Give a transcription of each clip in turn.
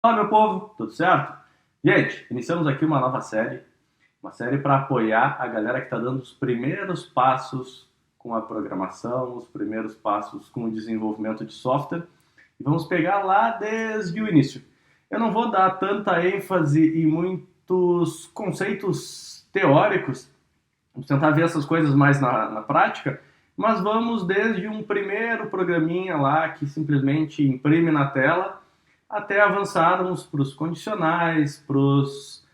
Fala, meu povo, tudo certo? Gente, iniciamos aqui uma série para apoiar a galera que está dando os primeiros passos com a programação, os primeiros passos com o desenvolvimento de software, e vamos pegar lá desde o início. Eu não vou dar tanta ênfase em muitos conceitos teóricos, vamos tentar ver essas coisas mais na prática, mas vamos desde um primeiro programinha lá que simplesmente imprime na tela até avançarmos para os condicionais, para os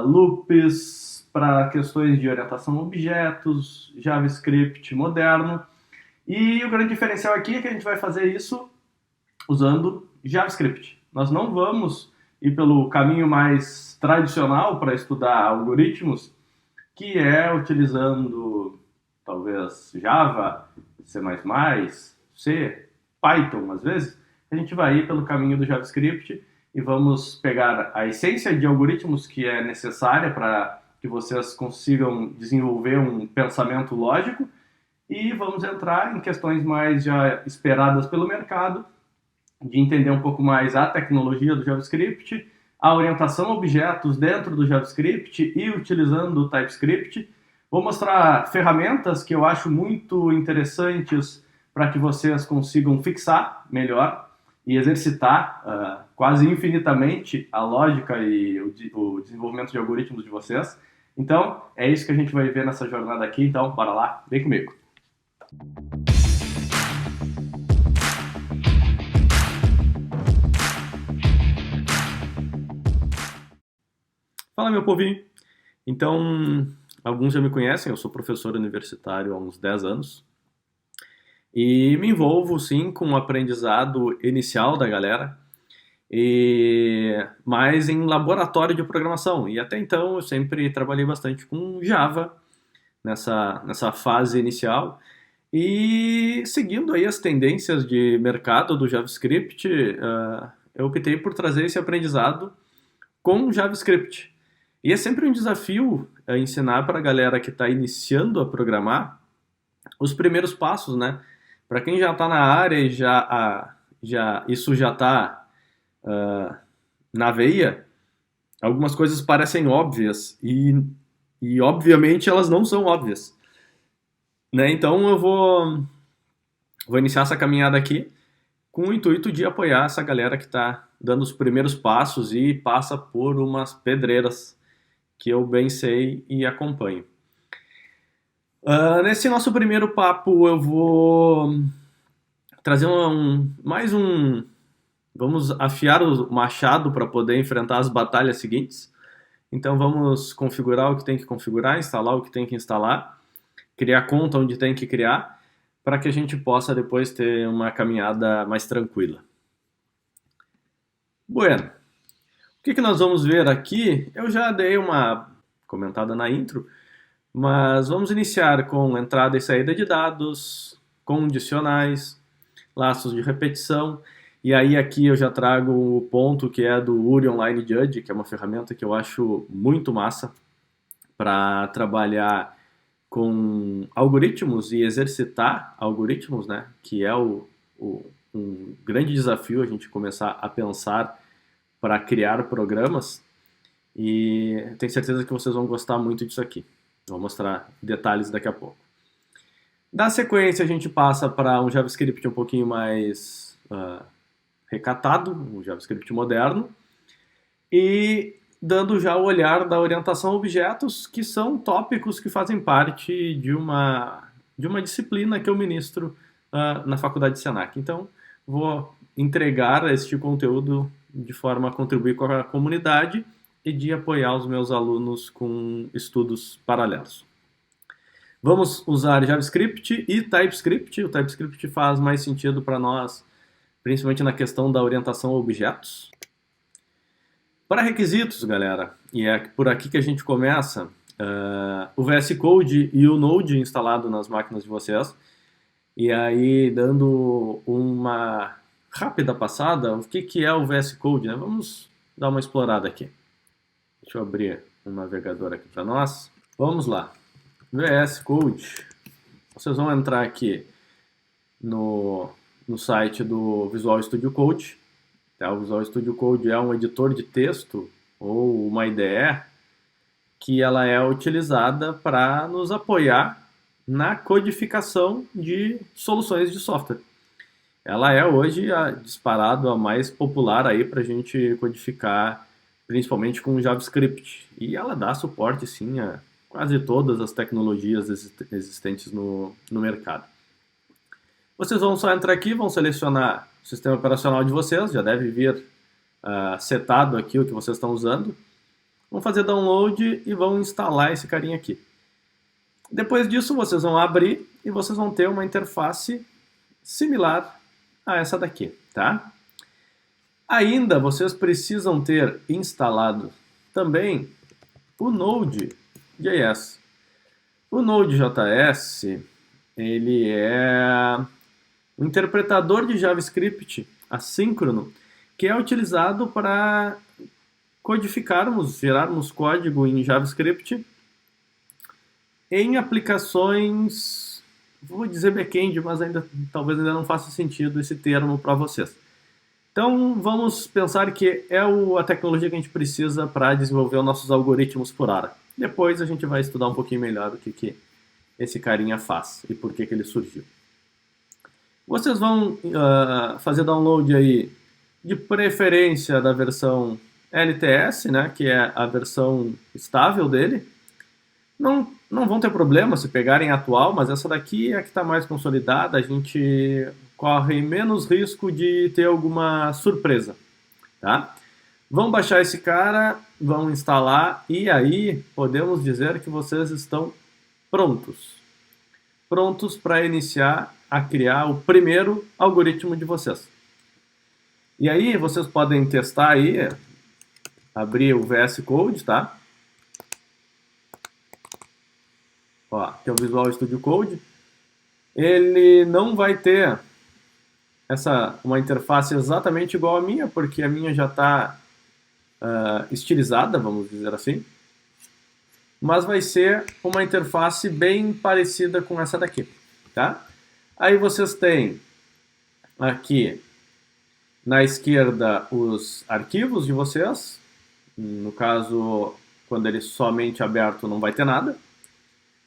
loops, para questões de orientação a objetos, JavaScript moderno. E o grande diferencial aqui é que a gente vai fazer isso usando JavaScript. Nós não vamos ir pelo caminho mais tradicional para estudar algoritmos, que é utilizando talvez Java, C++, C, Python às vezes. A gente vai ir pelo caminho do JavaScript e vamos pegar a essência de algoritmos que é necessária para que vocês consigam desenvolver um pensamento lógico e vamos entrar em questões mais já esperadas pelo mercado, de entender um pouco mais a tecnologia do JavaScript, a orientação a objetos dentro do JavaScript e utilizando o TypeScript. Vou mostrar ferramentas que eu acho muito interessantes para que vocês consigam fixar melhor e exercitar quase infinitamente a lógica e o desenvolvimento de algoritmos de vocês. Então, é isso que a gente vai ver nessa jornada aqui. Então, bora lá, vem comigo. Fala, meu povinho. Então, alguns já me conhecem, eu sou professor universitário há uns 10 anos. E me envolvo, sim, com o aprendizado inicial da galera, mas em laboratório de programação. E até então eu sempre trabalhei bastante com Java nessa fase inicial. E seguindo aí as tendências de mercado do JavaScript, eu optei por trazer esse aprendizado com JavaScript. E é sempre um desafio ensinar para a galera que está iniciando a programar os primeiros passos, né? Para quem já está na área e isso já está na veia, algumas coisas parecem óbvias e obviamente elas não são óbvias, né? Então eu vou iniciar essa caminhada aqui com o intuito de apoiar essa galera que está dando os primeiros passos e passa por umas pedreiras que eu bem sei e acompanho. Nesse nosso primeiro papo eu vou trazer mais um. Vamos afiar o machado para poder enfrentar as batalhas seguintes. Então vamos configurar o que tem que configurar, instalar o que tem que instalar, criar conta onde tem que criar, para que a gente possa depois ter uma caminhada mais tranquila. Bueno, o que nós vamos ver aqui? Eu já dei uma comentada na intro, mas vamos iniciar com entrada e saída de dados, condicionais, laços de repetição, e aí aqui eu já trago o ponto que é do URI Online Judge, que é uma ferramenta que eu acho muito massa para trabalhar com algoritmos e exercitar algoritmos, né? Que é um grande desafio a gente começar a pensar para criar programas, e tenho certeza que vocês vão gostar muito disso aqui. Vou mostrar detalhes daqui a pouco. Da sequência, a gente passa para um JavaScript um pouquinho mais recatado, um JavaScript moderno, e dando já o olhar da orientação a objetos, que são tópicos que fazem parte de uma disciplina que eu ministro na faculdade de Senac. Então, vou entregar este conteúdo de forma a contribuir com a comunidade e de apoiar os meus alunos com estudos paralelos. Vamos usar JavaScript e TypeScript. O TypeScript faz mais sentido para nós, principalmente na questão da orientação a objetos. Para requisitos, galera, e é por aqui que a gente começa, o VS Code e o Node instalado nas máquinas de vocês. E aí, dando uma rápida passada, o que é o VS Code, né? Vamos dar uma explorada aqui. Deixa eu abrir um navegador aqui para nós. Vamos lá. VS Code. Vocês vão entrar aqui no site do Visual Studio Code Tá? O Visual Studio Code é um editor de texto ou uma IDE que ela é utilizada para nos apoiar na codificação de soluções de software. Ela é hoje disparado a mais popular aí para a gente codificar, principalmente com JavaScript. E ela dá suporte, sim, a quase todas as tecnologias existentes no mercado. Vocês vão só entrar aqui, vão selecionar o sistema operacional de vocês, já deve vir setado aqui o que vocês estão usando. Vão fazer download e vão instalar esse carinha aqui. Depois disso, vocês vão abrir e vocês vão ter uma interface similar a essa daqui, tá? Ainda vocês precisam ter instalado também o Node.js. O Node.js, ele é um interpretador de JavaScript assíncrono que é utilizado para codificarmos, gerarmos código em JavaScript em aplicações, vou dizer back-end, mas talvez ainda não faça sentido esse termo para vocês. Então vamos pensar que é a tecnologia que a gente precisa para desenvolver os nossos algoritmos por hora. Depois a gente vai estudar um pouquinho melhor o que esse carinha faz e por que ele surgiu. Vocês vão fazer download aí, de preferência da versão LTS, né, que é a versão estável dele. Não vão ter problema se pegarem a atual, mas essa daqui é a que está mais consolidada, a gente corre menos risco de ter alguma surpresa, tá? Vão baixar esse cara, vão instalar e aí podemos dizer que vocês estão prontos. Prontos para iniciar a criar o primeiro algoritmo de vocês. E aí vocês podem testar aí, abrir o VS Code, tá? Ó, aqui é o Visual Studio Code. Ele não vai ter uma interface exatamente igual à minha, porque a minha já está estilizada, vamos dizer assim. Mas vai ser uma interface bem parecida com essa daqui, tá? Aí vocês têm aqui na esquerda os arquivos de vocês. No caso, quando ele somente aberto não vai ter nada,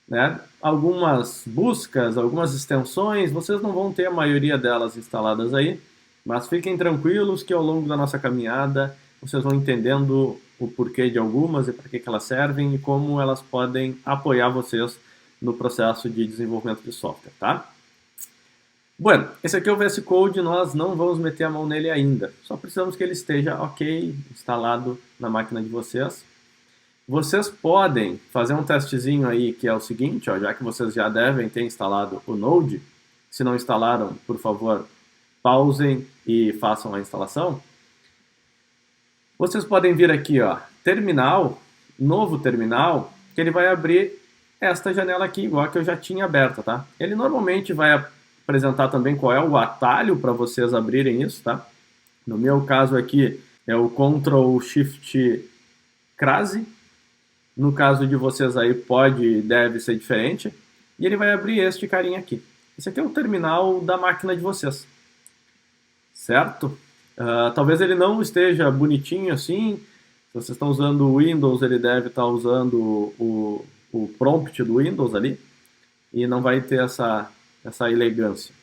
né? Algumas buscas, algumas extensões, vocês não vão ter a maioria delas instaladas aí, mas fiquem tranquilos que ao longo da nossa caminhada vocês vão entendendo o porquê de algumas e para que elas servem e como elas podem apoiar vocês no processo de desenvolvimento de software, tá? Bueno, esse aqui é o VS Code, nós não vamos meter a mão nele ainda, só precisamos que ele esteja ok, instalado na máquina de vocês. Vocês podem fazer um testezinho aí, que é o seguinte, ó, já que vocês já devem ter instalado o Node, se não instalaram, por favor, pausem e façam a instalação. Vocês podem vir aqui, ó, terminal, novo terminal, que ele vai abrir esta janela aqui, igual a que eu já tinha aberta, tá? Ele normalmente vai apresentar também qual é o atalho para vocês abrirem isso, tá? No meu caso aqui é o Ctrl+Shift+Crase. No caso de vocês aí pode e deve ser diferente. E ele vai abrir este carinha aqui. Esse aqui é o terminal da máquina de vocês. Certo? Talvez ele não esteja bonitinho assim. Se vocês estão usando o Windows, ele deve estar usando o prompt do Windows ali. E não vai ter essa elegância.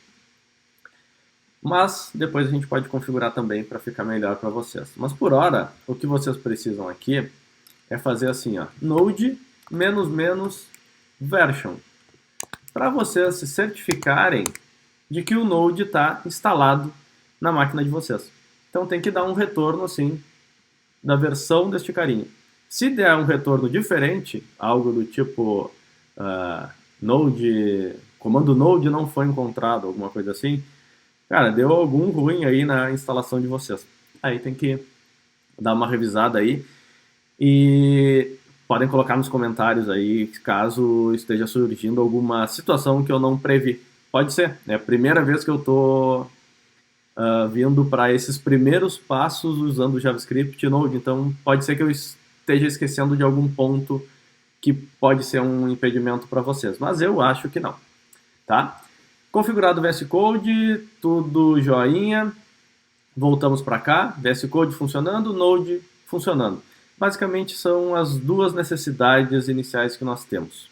Mas depois a gente pode configurar também para ficar melhor para vocês. Mas por hora, o que vocês precisam aqui é fazer assim, ó, node --version, para vocês se certificarem de que o Node está instalado na máquina de vocês. Então tem que dar um retorno assim da versão deste carinha. Se der um retorno diferente, algo do tipo comando Node não foi encontrado, alguma coisa assim, cara, deu algum ruim aí na instalação de vocês. Aí tem que dar uma revisada aí. E podem colocar nos comentários aí caso esteja surgindo alguma situação que eu não previ. Pode ser, é a primeira vez que eu estou vindo para esses primeiros passos usando o JavaScript e Node, então pode ser que eu esteja esquecendo de algum ponto que pode ser um impedimento para vocês, mas eu acho que não, tá? Configurado o VS Code, tudo joinha. voltamos para cá, VS Code funcionando, Node funcionando. Basicamente são as duas necessidades iniciais que nós temos.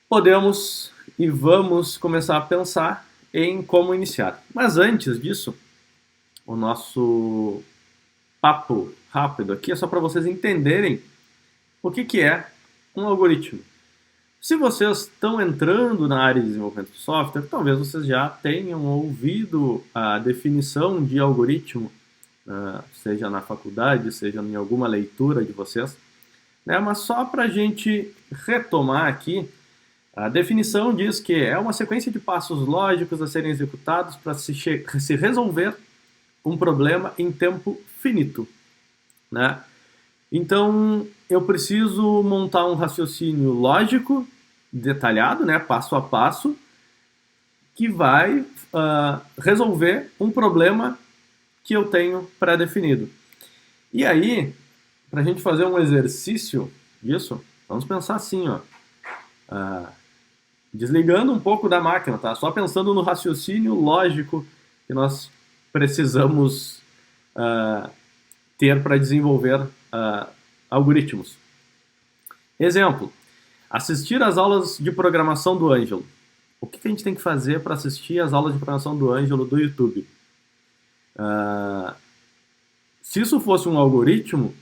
Podemos e vamos começar a pensar em como iniciar. Mas antes disso, o nosso papo rápido aqui é só para vocês entenderem o que é um algoritmo. Se vocês estão entrando na área de desenvolvimento de software, talvez vocês já tenham ouvido a definição de algoritmo, seja na faculdade, seja em alguma leitura de vocês, né? Mas só para a gente retomar aqui, a definição diz que é uma sequência de passos lógicos a serem executados para se resolver um problema em tempo finito, né? Então, eu preciso montar um raciocínio lógico, detalhado, né, passo a passo, que vai resolver um problema que eu tenho pré-definido. E aí, para a gente fazer um exercício disso, vamos pensar assim, ó, desligando um pouco da máquina, tá? Só pensando no raciocínio lógico que nós precisamos ter para desenvolver algoritmos. Exemplo, assistir às aulas de programação do Ângelo. O que a gente tem que fazer para assistir às aulas de programação do Ângelo do YouTube? Se isso fosse um algoritmo,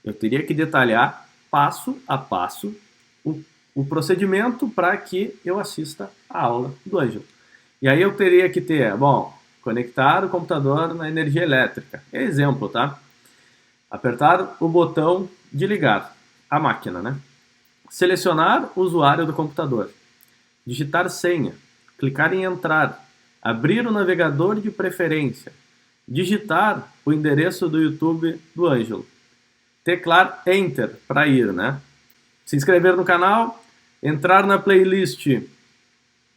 eu teria que detalhar passo a passo o procedimento para que eu assista a aula do Ângelo. E aí eu teria que ter, conectar o computador na energia elétrica. Exemplo, tá? Apertar o botão de ligar a máquina, né? Selecionar o usuário do computador. Digitar senha. Clicar em entrar. Abrir o navegador de preferência. Digitar o endereço do YouTube do Ângelo. Teclar Enter para ir, né? Se inscrever no canal. Entrar na playlist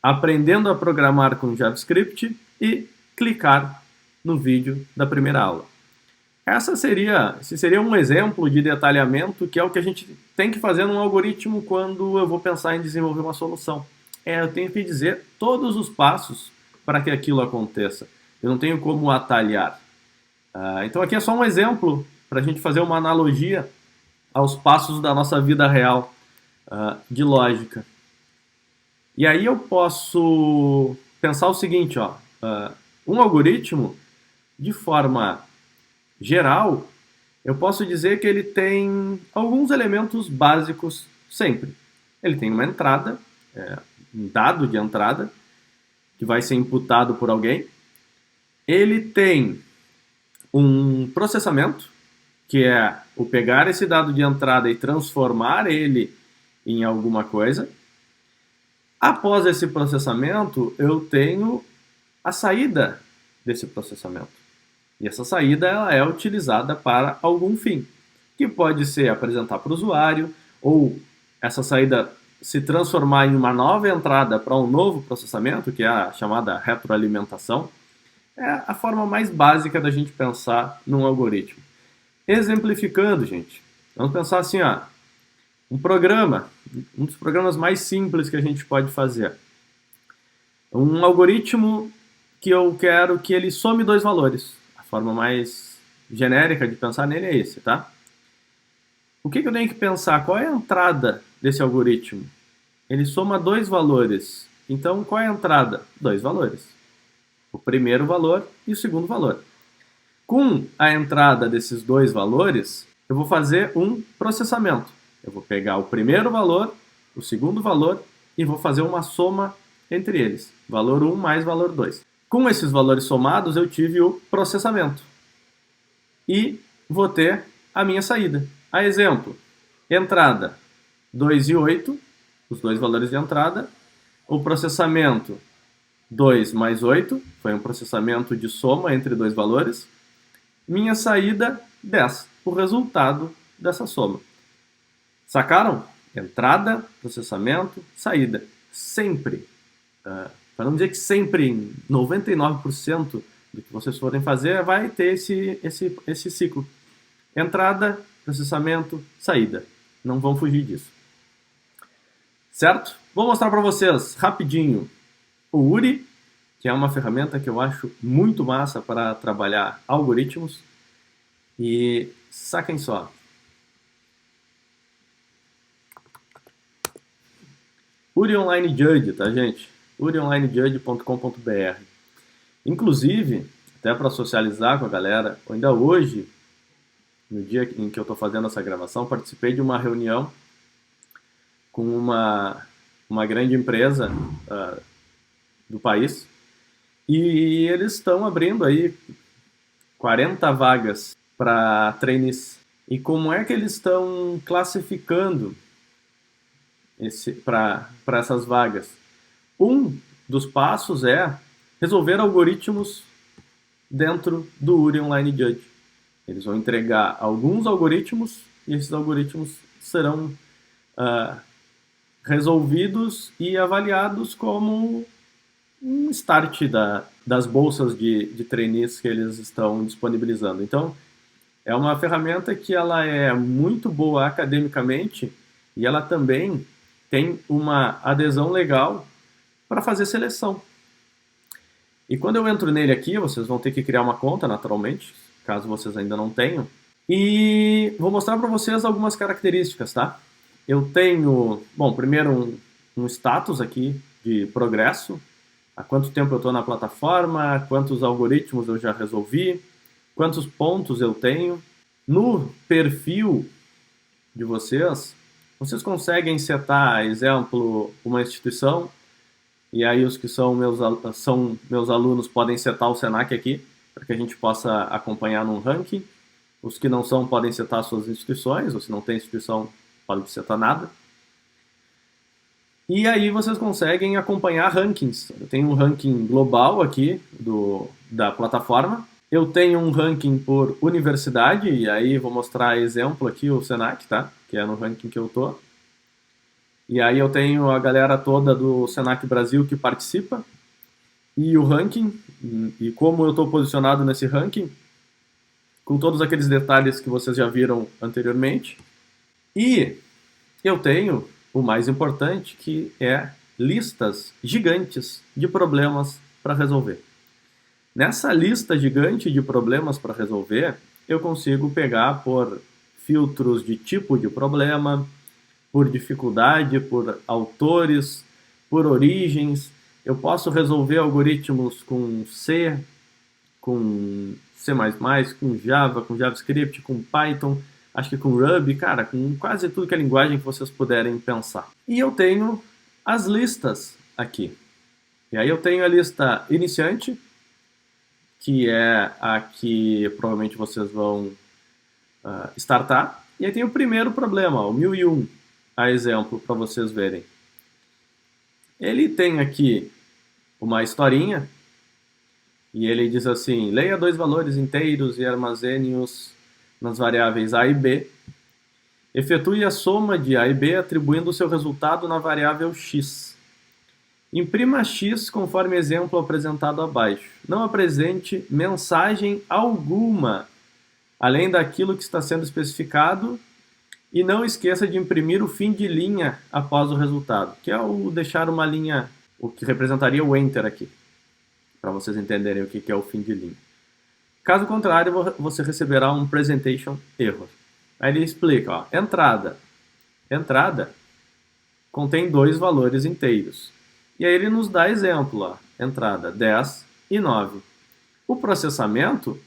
Aprendendo a Programar com JavaScript e clicar no vídeo da primeira aula. Esse seria um exemplo de detalhamento que é o que a gente tem que fazer num algoritmo quando eu vou pensar em desenvolver uma solução. Eu tenho que dizer todos os passos para que aquilo aconteça. Eu não tenho como atalhar. Então aqui é só um exemplo para a gente fazer uma analogia aos passos da nossa vida real de lógica. E aí eu posso pensar o seguinte, um algoritmo, de forma geral, eu posso dizer que ele tem alguns elementos básicos sempre. Ele tem uma entrada, um dado de entrada, que vai ser imputado por alguém. Ele tem um processamento, que é o pegar esse dado de entrada e transformar ele em alguma coisa. Após esse processamento, eu tenho a saída desse processamento. E essa saída ela é utilizada para algum fim, que pode ser apresentar para o usuário, ou essa saída se transformar em uma nova entrada para um novo processamento, que é a chamada retroalimentação. É a forma mais básica da gente pensar num algoritmo. Exemplificando, gente, vamos pensar assim, um dos programas mais simples que a gente pode fazer. Um algoritmo que eu quero que ele some dois valores. A forma mais genérica de pensar nele é esse, tá? O que eu tenho que pensar? Qual é a entrada desse algoritmo? Ele soma dois valores. Então, qual é a entrada? Dois valores. O primeiro valor e o segundo valor. Com a entrada desses dois valores, eu vou fazer um processamento. Eu vou pegar o primeiro valor, o segundo valor e vou fazer uma soma entre eles. Valor 1 mais valor 2. Com esses valores somados, eu tive o processamento. E vou ter a minha saída. A exemplo, entrada 2 e 8, os dois valores de entrada. O processamento 2 mais 8, foi um processamento de soma entre dois valores. Minha saída 10, o resultado dessa soma. Sacaram? Entrada, processamento, saída. Sempre, para não dizer que sempre, em 99% do que vocês forem fazer, vai ter esse ciclo. Entrada, processamento, saída. Não vão fugir disso. Certo? Vou mostrar para vocês rapidinho o URI que é uma ferramenta que eu acho muito massa para trabalhar algoritmos. E saquem só. Uri Online Judge, tá, gente? urionlinejudge.com.br. Inclusive, até para socializar com a galera, ainda hoje, no dia em que eu estou fazendo essa gravação, participei de uma reunião com uma grande empresa do país e eles estão abrindo aí 40 vagas para trainees. E como é que eles estão classificando para essas vagas? Um dos passos é resolver algoritmos dentro do Uri Online Judge. Eles vão entregar alguns algoritmos e esses algoritmos serão resolvidos e avaliados como um start das bolsas de trainees que eles estão disponibilizando. Então, é uma ferramenta que ela é muito boa academicamente e ela também tem uma adesão legal para fazer seleção. E quando eu entro nele aqui, vocês vão ter que criar uma conta, naturalmente, caso vocês ainda não tenham. E vou mostrar para vocês algumas características, tá? Eu tenho, bom, primeiro um status aqui de progresso, há quanto tempo eu estou na plataforma, quantos algoritmos eu já resolvi, quantos pontos eu tenho. No perfil de vocês, vocês conseguem setar, exemplo, uma instituição, e aí os que são meus alunos podem setar o Senac aqui, para que a gente possa acompanhar num ranking. Os que não são podem setar suas instituições, ou se não tem instituição, podem setar nada. E aí vocês conseguem acompanhar rankings. Eu tenho um ranking global aqui da plataforma. Eu tenho um ranking por universidade, e aí vou mostrar exemplo aqui, o Senac, tá? Que é no ranking que eu tô. E aí eu tenho a galera toda do Senac Brasil que participa, e o ranking, e como eu estou posicionado nesse ranking, com todos aqueles detalhes que vocês já viram anteriormente. E eu tenho o mais importante, que é listas gigantes de problemas para resolver. Nessa lista gigante de problemas para resolver, eu consigo pegar por filtros de tipo de problema, por dificuldade, por autores, por origens. Eu posso resolver algoritmos com C, com C++, com Java, com JavaScript, com Python, acho que com Ruby, cara, com quase tudo que é linguagem que vocês puderem pensar. E eu tenho as listas aqui. E aí eu tenho a lista iniciante, que é a que provavelmente vocês vão startar. E aí tem o primeiro problema, o 1001, a exemplo, para vocês verem. Ele tem aqui uma historinha, e ele diz assim: leia dois valores inteiros e armazene-os nas variáveis A e B. Efetue a soma de A e B atribuindo o seu resultado na variável x. Imprima x conforme exemplo apresentado abaixo. Não apresente mensagem alguma, além daquilo que está sendo especificado, e não esqueça de imprimir o fim de linha após o resultado, que é o deixar uma linha, o que representaria o enter aqui, para vocês entenderem o que é o fim de linha. Caso contrário, você receberá um presentation error. Aí ele explica, ó, entrada contém dois valores inteiros. E aí ele nos dá exemplo, ó, entrada 10 e 9. O processamento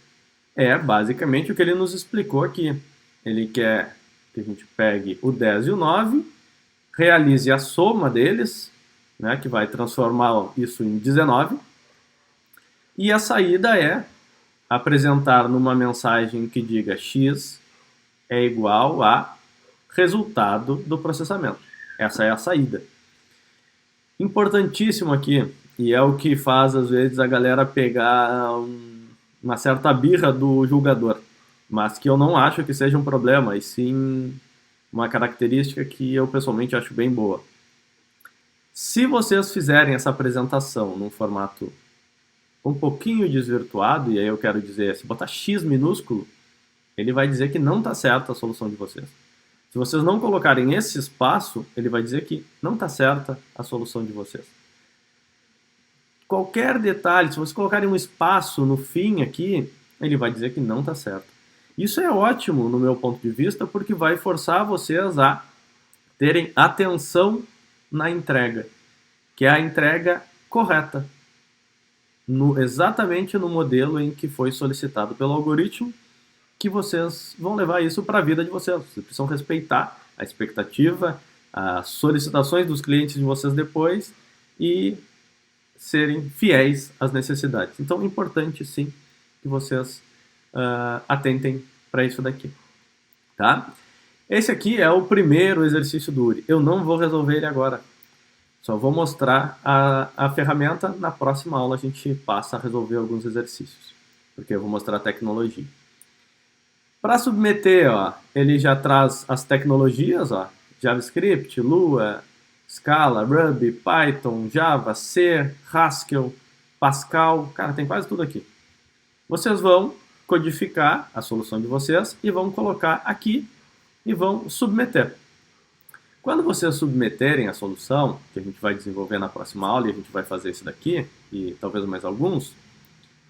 é basicamente o que ele nos explicou aqui. Ele quer que a gente pegue o 10 e o 9, realize a soma deles, né, que vai transformar isso em 19, e a saída é apresentar numa mensagem que diga x é igual a resultado do processamento. Essa é a saída. Importantíssimo aqui, e é o que faz às vezes a galera pegar uma certa birra do julgador, mas que eu não acho que seja um problema, e sim uma característica que eu pessoalmente acho bem boa. Se vocês fizerem essa apresentação num formato um pouquinho desvirtuado, e aí eu quero dizer, se botar x minúsculo, ele vai dizer que não está certa a solução de vocês. Se vocês não colocarem esse espaço, ele vai dizer que não está certa a solução de vocês. qualquer detalhe, se você colocar um espaço no fim aqui, ele vai dizer que não está certo. Isso é ótimo no meu ponto de vista, porque vai forçar vocês a terem atenção na entrega, que é a entrega correta, exatamente no modelo em que foi solicitado pelo algoritmo, que vocês vão levar isso para a vida de vocês. Vocês precisam respeitar a expectativa, as solicitações dos clientes de vocês depois e serem fiéis às necessidades. Então, é importante, sim, que vocês atentem para isso daqui. Tá? Esse aqui é o primeiro exercício do URI. Eu não vou resolver ele agora. Só vou mostrar a ferramenta. Na próxima aula a gente passa a resolver alguns exercícios, porque eu vou mostrar a tecnologia. Para submeter, ó, ele já traz as tecnologias, ó, JavaScript, Lua, Scala, Ruby, Python, Java, C, Haskell, Pascal, cara, tem quase tudo aqui. Vocês vão codificar a solução de vocês e vão colocar aqui e vão submeter. Quando vocês submeterem a solução, que a gente vai desenvolver na próxima aula, e a gente vai fazer isso daqui, e talvez mais alguns,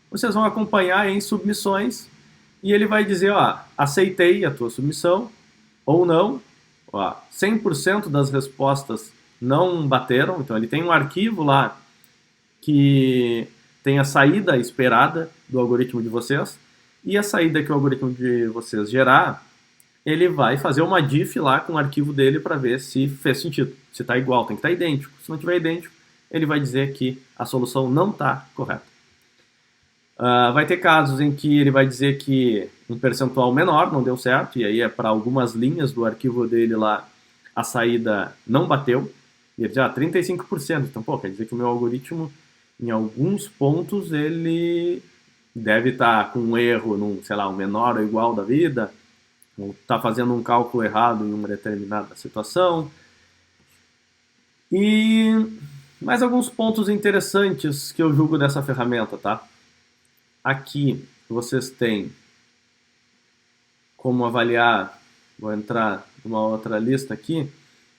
vocês vão acompanhar em submissões, e ele vai dizer, ó, aceitei a tua submissão, ou não, ó, 100% das respostas não bateram, então ele tem um arquivo lá que tem a saída esperada do algoritmo de vocês, e a saída que o algoritmo de vocês gerar, ele vai fazer uma diff lá com o arquivo dele para ver se fez sentido, se está igual, tem que estar idêntico. Se não estiver idêntico, ele vai dizer que a solução não está correta. Vai ter casos em que ele vai dizer que um percentual menor não deu certo, e aí é para algumas linhas do arquivo dele lá, a saída não bateu, e ele diz, 35%. Então, pô, quer dizer que o meu algoritmo, em alguns pontos, ele deve estar com um erro num, sei lá, um menor ou igual da vida, ou está fazendo um cálculo errado em uma determinada situação. E mais alguns pontos interessantes que eu julgo dessa ferramenta, tá? Aqui vocês têm como avaliar, vou entrar numa outra lista aqui,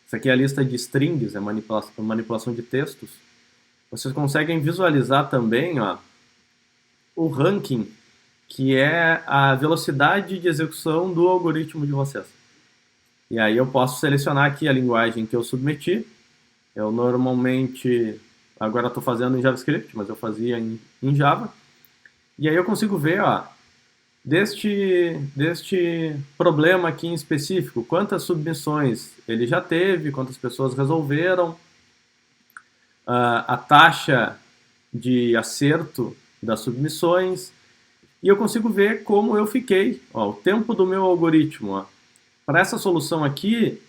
essa aqui é a lista de strings, é manipulação de textos. Vocês conseguem visualizar também, ó, o ranking, que é a velocidade de execução do algoritmo de vocês. E aí eu posso selecionar aqui a linguagem que eu submeti. Eu normalmente, agora estou fazendo em JavaScript, mas eu fazia em Java. E aí eu consigo ver, ó, deste problema aqui em específico, quantas submissões ele já teve, quantas pessoas resolveram, a taxa de acerto das submissões, e eu consigo ver como eu fiquei, ó, o tempo do meu algoritmo. Para essa solução aqui,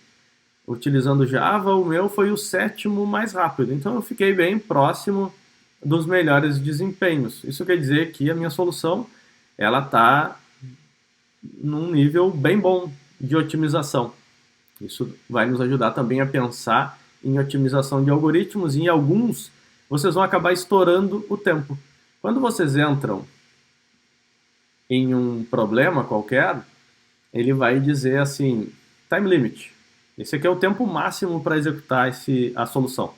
utilizando Java, o meu foi o 7º mais rápido, então eu fiquei bem próximo dos melhores desempenhos. Isso quer dizer que a minha solução ela está num nível bem bom de otimização. Isso vai nos ajudar também a pensar em otimização de algoritmos, e em alguns vocês vão acabar estourando o tempo. Quando vocês entram em um problema qualquer, ele vai dizer assim, time limit. Esse aqui é o tempo máximo para executar a solução.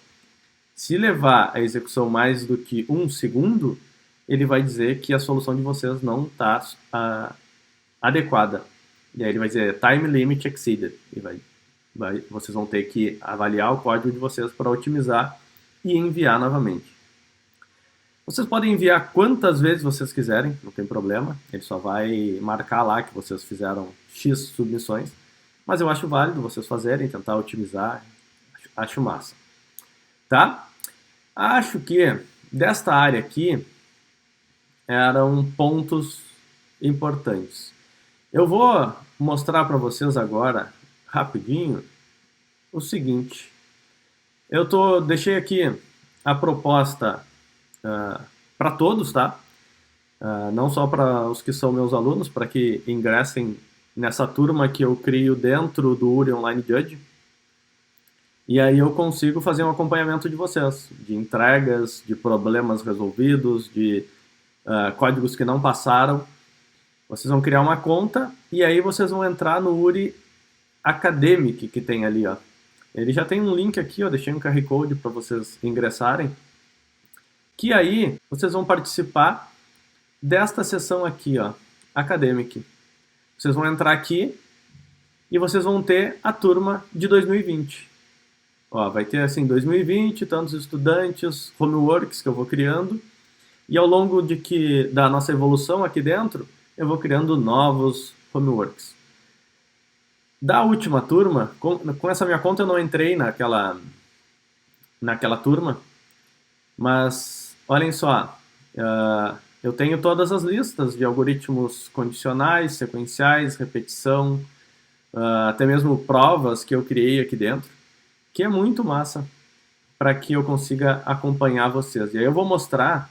Se levar a execução mais do que 1 segundo, ele vai dizer que a solução de vocês não está adequada. E aí ele vai dizer time limit exceeded. E vocês vão ter que avaliar o código de vocês para otimizar e enviar novamente. Vocês podem enviar quantas vezes vocês quiserem, não tem problema. Ele só vai marcar lá que vocês fizeram X submissões. Mas eu acho válido vocês fazerem, tentar otimizar. Acho massa. Tá? Acho que desta área aqui eram pontos importantes. Eu vou mostrar para vocês agora, rapidinho, o seguinte. Deixei aqui a proposta para todos, tá? Não só para os que são meus alunos, para que ingressem nessa turma que eu crio dentro do URI Online Judge. E aí eu consigo fazer um acompanhamento de vocês, de entregas, de problemas resolvidos, de códigos que não passaram. Vocês vão criar uma conta e aí vocês vão entrar no URI Academic que tem ali, ó. Ele já tem um link aqui, ó, deixei um QR Code para vocês ingressarem. Que aí vocês vão participar desta sessão aqui, ó, Academic. Vocês vão entrar aqui e vocês vão ter a turma de 2020. Ó, vai ter assim, 2020, tantos estudantes, homeworks que eu vou criando, e ao longo da nossa evolução aqui dentro, eu vou criando novos homeworks. Da última turma, com essa minha conta eu não entrei naquela turma, mas olhem só, eu tenho todas as listas de algoritmos condicionais, sequenciais, repetição, até mesmo provas que eu criei aqui dentro, que é muito massa para que eu consiga acompanhar vocês. E aí eu vou mostrar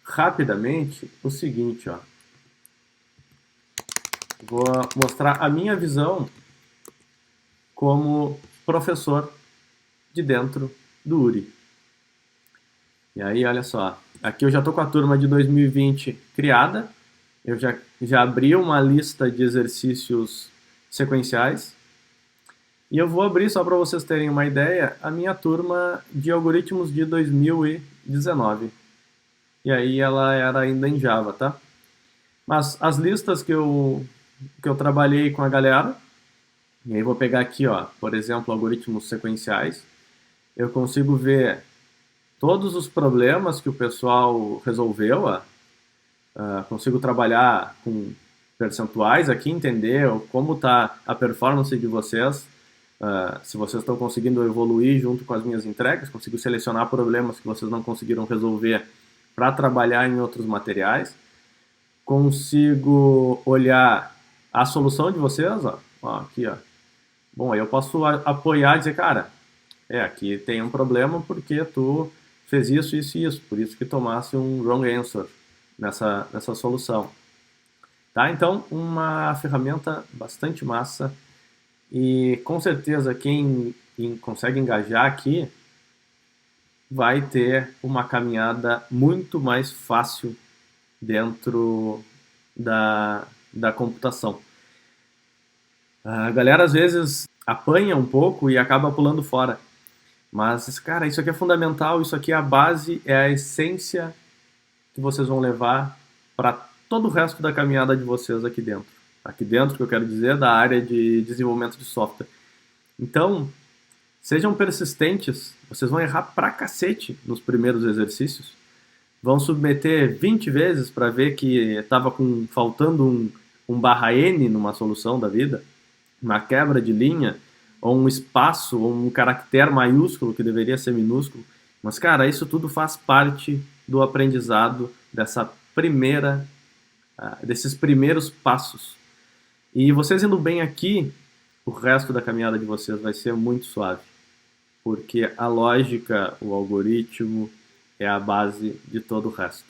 rapidamente o seguinte, ó. Vou mostrar a minha visão como professor de dentro do URI. E aí, olha só, aqui eu já estou com a turma de 2020 criada, eu já abri uma lista de exercícios sequenciais, e eu vou abrir, só para vocês terem uma ideia, a minha turma de algoritmos de 2019. E aí ela era ainda em Java, tá? Mas as listas que eu trabalhei com a galera, e aí vou pegar aqui, ó, por exemplo, algoritmos sequenciais, eu consigo ver todos os problemas que o pessoal resolveu, ó, consigo trabalhar com percentuais aqui, entender como está a performance de vocês, se vocês estão conseguindo evoluir junto com as minhas entregas, consigo selecionar problemas que vocês não conseguiram resolver para trabalhar em outros materiais, consigo olhar a solução de vocês, ó, aqui, ó. Bom, aí eu posso apoiar e dizer, cara, aqui tem um problema porque tu fez isso, isso e isso, por isso que tomasse um wrong answer nessa solução. Tá? Então, uma ferramenta bastante massa e com certeza quem consegue engajar aqui vai ter uma caminhada muito mais fácil dentro da computação. A galera às vezes apanha um pouco e acaba pulando fora. Mas, cara, isso aqui é fundamental, isso aqui é a base, é a essência que vocês vão levar para todo o resto da caminhada de vocês aqui dentro. Aqui dentro, que eu quero dizer, da área de desenvolvimento de software. Então, sejam persistentes, vocês vão errar pra cacete nos primeiros exercícios. Vão submeter 20 vezes para ver que estava faltando um barra N numa solução da vida, uma quebra de linha, ou um espaço, ou um caractere maiúsculo que deveria ser minúsculo. Mas, cara, isso tudo faz parte do aprendizado desses primeiros passos. E vocês indo bem aqui, o resto da caminhada de vocês vai ser muito suave. Porque a lógica, o algoritmo, é a base de todo o resto.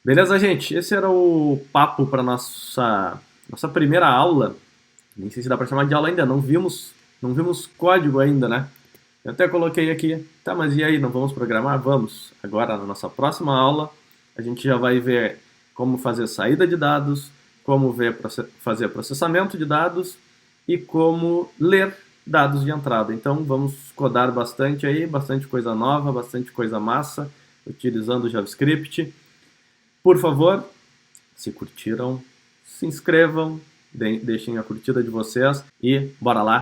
Beleza, gente? Esse era o papo para nossa primeira aula. Nem sei se dá para chamar de aula ainda, não vimos código ainda, né? Eu até coloquei aqui, tá, mas e aí, não vamos programar? Vamos. Agora, na nossa próxima aula, a gente já vai ver como fazer saída de dados, como fazer processamento de dados e como ler dados de entrada. Então, vamos codar bastante aí, bastante coisa nova, bastante coisa massa, utilizando o JavaScript. Por favor, se curtiram, se inscrevam, deixem a curtida de vocês e bora lá!